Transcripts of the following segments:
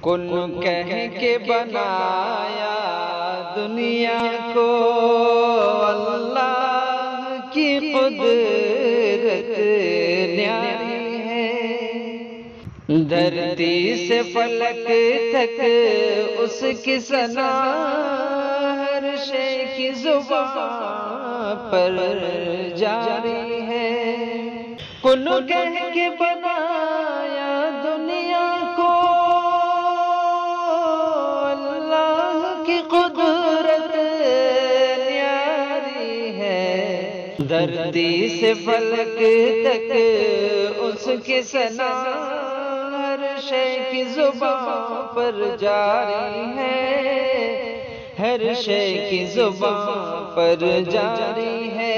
کن کہہ کے بنایا دنیا کو اللہ کی قدرت نیاری ہے، دھرتی سے فلک تک اس کی ثنا ہر شے کی زبان پر جاری ہے۔ کن کہہ کے بنایا دنیا کو اللہ کی قدرت نیاری ہے، دھرتی سے فلک تک اس کی ثنا ہر شے کی زبان پر جاری ہے، ہر شے کی زبان پر جاری ہے۔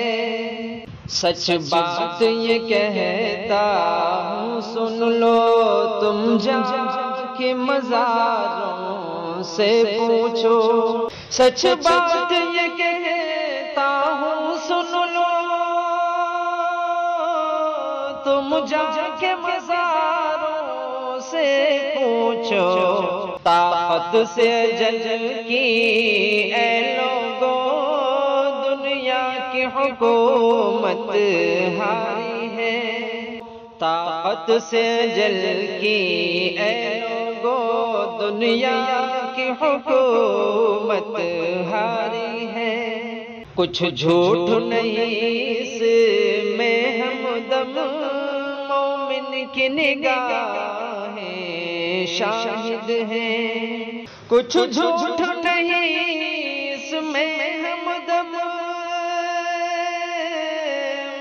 سچ بات یہ کہتا ہوں سن لو تم جا کے مزاروں سے پوچھو، سچ بات یہ کہتا ہوں سن لو تم جا کے مزاروں سے پوچھو، طاقت سے جل کی اے لوگوں دنیا کی حکومت ہاری ہے، طاقت سے جل کی اے لوگوں دنیا کی حکومت ہاری ہے۔ کچھ جھوٹ نہیں اس میں ہمدم مومن کی نگاہیں شاہد ہیں، کچھ جھوٹ نہیں اس میں ہمدم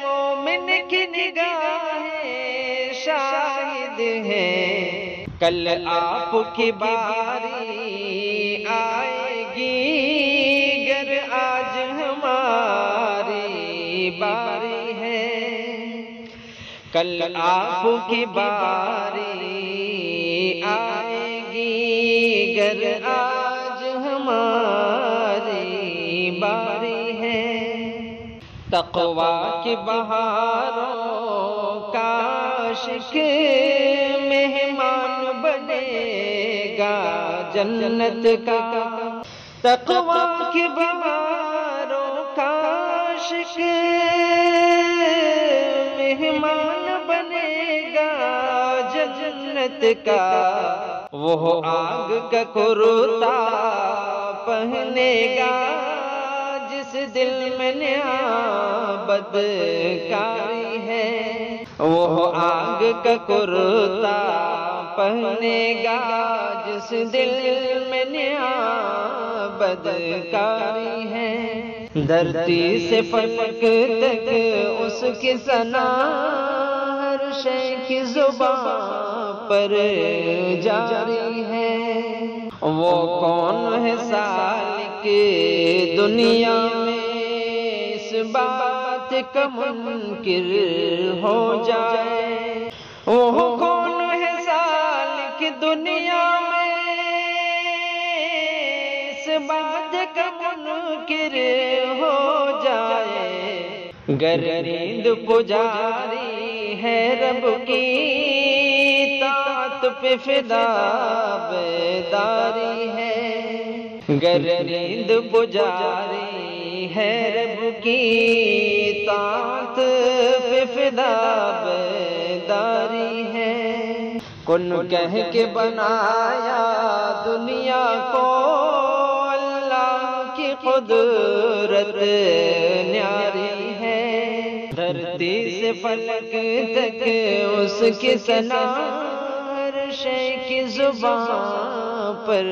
مومن کی نگاہیں شاہد ہیں۔ کل آپ کی باری آئے گی گر آج ہماری باری ہے، کل آپ کی باری آئے گی گر آج ہماری باری ہے۔ تقویٰ کی بہاروں کا عاشق مہمان بنے گا جنت کا، تقویٰ کی بہاروں کا عاشق مہمان بنے گا جنت کا، وہ آگ کا کرتا پہنے گا جس دل میں نیا بدکاری ہے، وہ آگ کا کرتا پہنے گا جس دل میں نیا بدکاری ہے، دھرتی سے فلک تک اس کی ثنا ہر شے کی زبان پر جاری ہے۔ وہ کون ہے سالک دنیا میں اس بات کا منکر ہو جائے، وہ کون ہے سالک دنیا میں اس بات کا منکر ہو جائے، گر نیند پجاری ہے رب کی طاعت پہ فدا بیداری ہے، گر نیند پجاری ہے رب کی طاعت پہ فدا بیداری ہے۔ کن کہہ کے بنایا دنیا کو اللہ کی قدرت نیاری ہے، دھرتی سے فلک تک اس کی ثنا ہر شے کی زبان پر